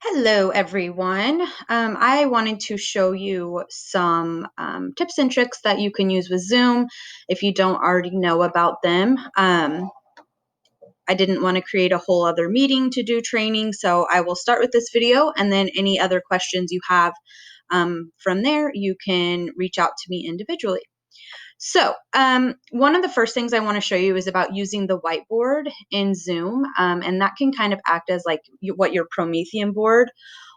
Hello, everyone. I wanted to show you some tips and tricks that you can use with Zoom if you don't already know about them. I didn't want to create a whole other meeting to do training, so I will start with this video, and then any other questions you have from there, you can reach out to me individually. So one of the first things I want to show you is about using the whiteboard in Zoom, and that can kind of act as like what your Promethean board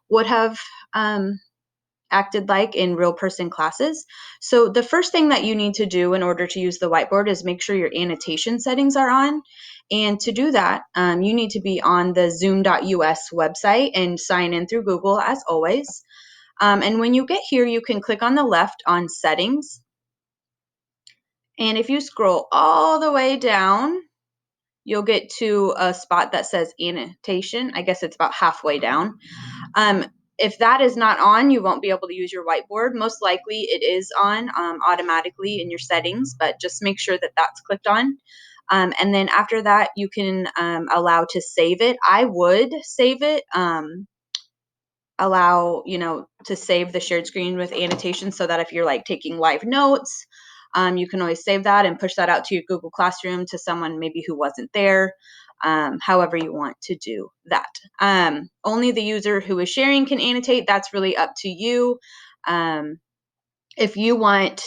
would have acted like in real person classes. So the first thing that you need to do in order to use the whiteboard is make sure your annotation settings are on. And to do that, you need to be on the zoom.us website and sign in through Google as always. And when you get here, you can click on the left on settings. And if you scroll all the way down, you'll get to a spot that says annotation. I guess it's about halfway down. If that is not on, you won't be able to use your whiteboard. Most likely it is on automatically in your settings, but just make sure that that's clicked on. And then after that, you can allow to save it. I would save it, allow, to save the shared screen with annotations so that if you're like taking live notes, you can always save that and push that out to your Google Classroom to someone maybe who wasn't there. However you want to do that. Only the user who is sharing can annotate. That's really up to you. If you want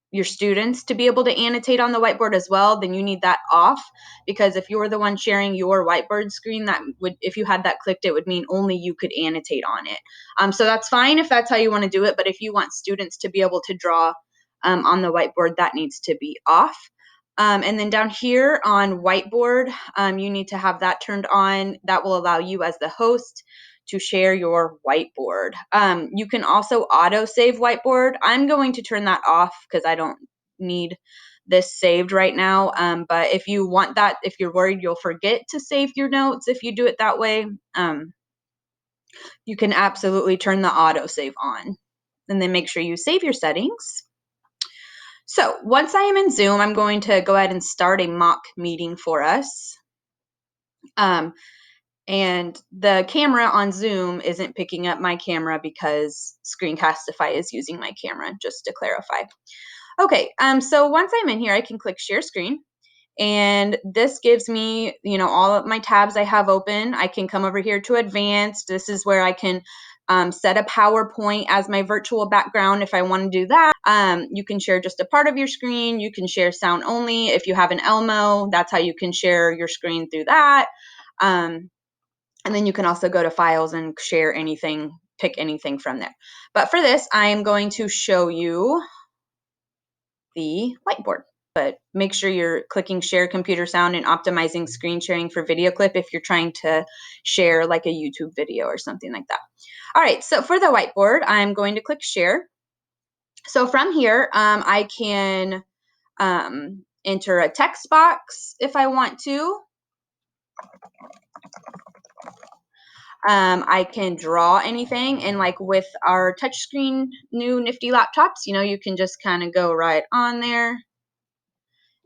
your students to be able to annotate on the whiteboard as well, then you need that off, because if you're the one sharing your whiteboard screen, that would, if you had that clicked, it would mean only you could annotate on it. So that's fine if that's how you want to do it, but if you want students to be able to draw on the whiteboard, that needs to be off. And then down here on whiteboard, you need to have that turned on. That will allow you as the host to share your whiteboard. You can also auto save whiteboard. I'm going to turn that off because I don't need this saved right now. But if you want that, if you're worried you'll forget to save your notes if you do it that way, you can absolutely turn the auto save on. And then make sure you save your settings. So once I am in Zoom, I'm going to go ahead and start a mock meeting for us. And the camera on Zoom isn't picking up my camera because Screencastify is using my camera, just to clarify. Okay, so once I'm in here, I can click share screen. And this gives me, all of my tabs I have open. I can come over here to advanced. This is where I can set a PowerPoint as my virtual background if I want to do that. You can share just a part of your screen. You can share sound only. If you have an Elmo, that's how you can share your screen through that. And then you can also go to files and share anything, pick anything from there. But for this, I am going to show you the whiteboard. But make sure you're clicking share computer sound and optimizing screen sharing for video clip if you're trying to share like a YouTube video or something like that. All right, so for the whiteboard, I'm going to click share. So from here, I can enter a text box if I want to. I can draw anything, and like with our touchscreen new nifty laptops, you can just kind of go right on there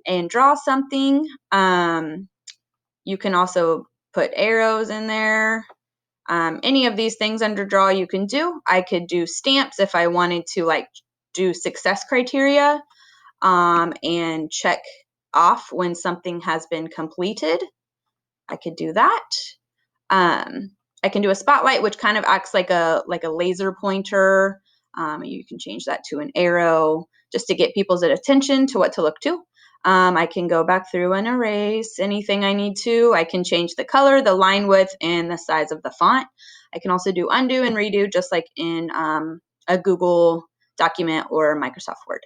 and draw something. You can also put arrows in there. Any of these things under draw you can do. I could do stamps if I wanted to like do success criteria and check off when something has been completed. I could do that. I can do a spotlight, which kind of acts like a laser pointer. You can change that to an arrow just to get people's attention to what to look to. I can go back through and erase anything I need to. I can change the color, the line width, and the size of the font. I can also do undo and redo just like in a Google document or Microsoft Word.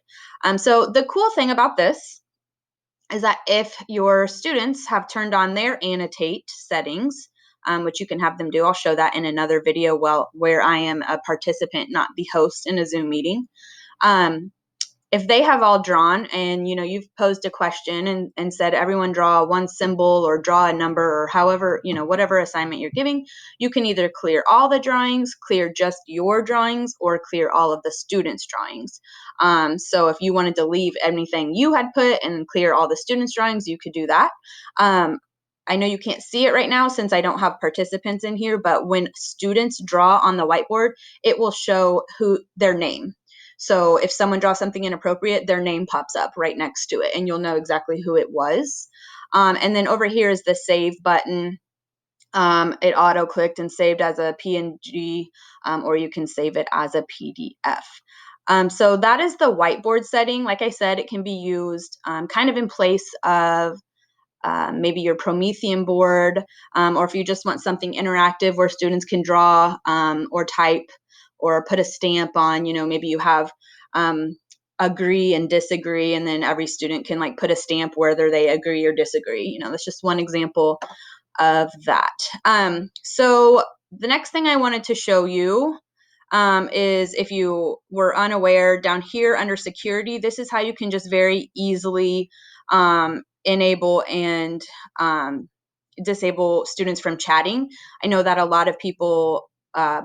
So the cool thing about this is that if your students have turned on their annotate settings, which you can have them do, I'll show that in another video where I am a participant, not the host in a Zoom meeting. If they have all drawn and you've posed a question and said everyone draw one symbol or draw a number or however, whatever assignment you're giving, you can either clear all the drawings, clear just your drawings, or clear all of the students' drawings. So if you wanted to leave anything you had put and clear all the students' drawings, you could do that. I know you can't see it right now since I don't have participants in here, but when students draw on the whiteboard, it will show their name. So if someone draws something inappropriate, their name pops up right next to it, and you'll know exactly who it was. And then over here is the save button. It auto-clicked and saved as a PNG, or you can save it as a PDF. So that is the whiteboard setting. Like I said, it can be used kind of in place of maybe your Promethean board, or if you just want something interactive where students can draw or type or put a stamp on, maybe you have agree and disagree, and then every student can like put a stamp whether they agree or disagree. That's just one example of that. So the next thing I wanted to show you is, if you were unaware, down here under security, this is how you can just very easily enable and disable students from chatting. I know that a lot of people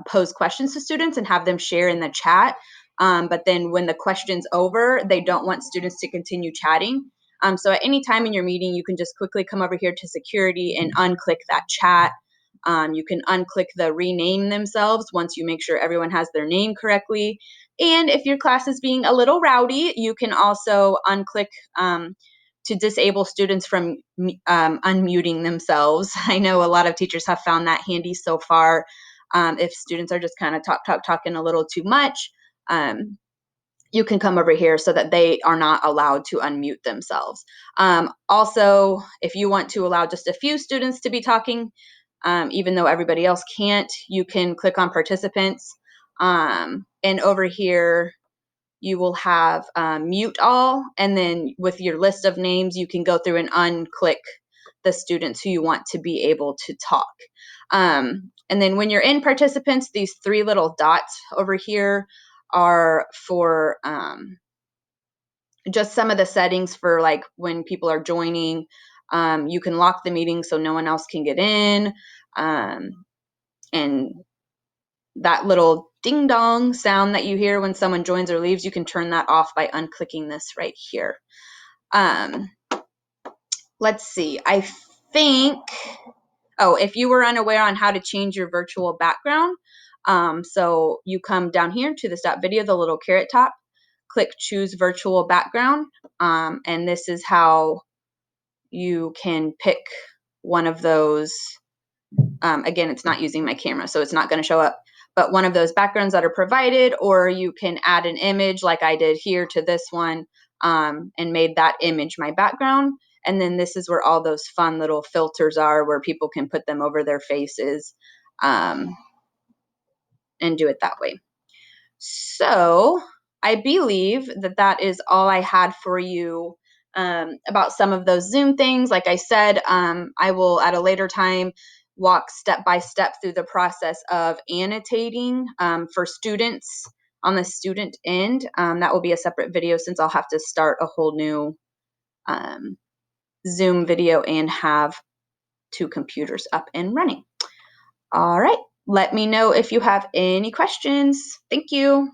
pose questions to students and have them share in the chat, but then when the question's over, they don't want students to continue chatting. So at any time in your meeting, you can just quickly come over here to security and unclick that chat. You can unclick the rename themselves once you make sure everyone has their name correctly. And if your class is being a little rowdy, you can also unclick to disable students from unmuting themselves. I know a lot of teachers have found that handy so far. If students are just kind of talking a little too much, you can come over here so that they are not allowed to unmute themselves. Also, if you want to allow just a few students to be talking, even though everybody else can't, you can click on participants. And over here, you will have mute all, and then with your list of names, you can go through and unclick the students who you want to be able to talk. And then when you're in participants, these three little dots over here are for just some of the settings for like when people are joining. You can lock the meeting so no one else can get in. And that little ding dong sound that you hear when someone joins or leaves, you can turn that off by unclicking this right here. Let's see, I think, if you were unaware on how to change your virtual background, so you come down here to the stop video, the little carrot top, click choose virtual background, and this is how you can pick one of those. Again, it's not using my camera, so it's not going to show up, but one of those backgrounds that are provided, or you can add an image like I did here to this one, and made that image my background. And then this is where all those fun little filters are, where people can put them over their faces and do it that way. So I believe that that is all I had for you about some of those Zoom things. Like I said, I will at a later time walk step by step through the process of annotating for students on the student end. That will be a separate video, since I'll have to start a whole new Zoom video and have 2 computers up and running. All right, let me know if you have any questions. Thank you.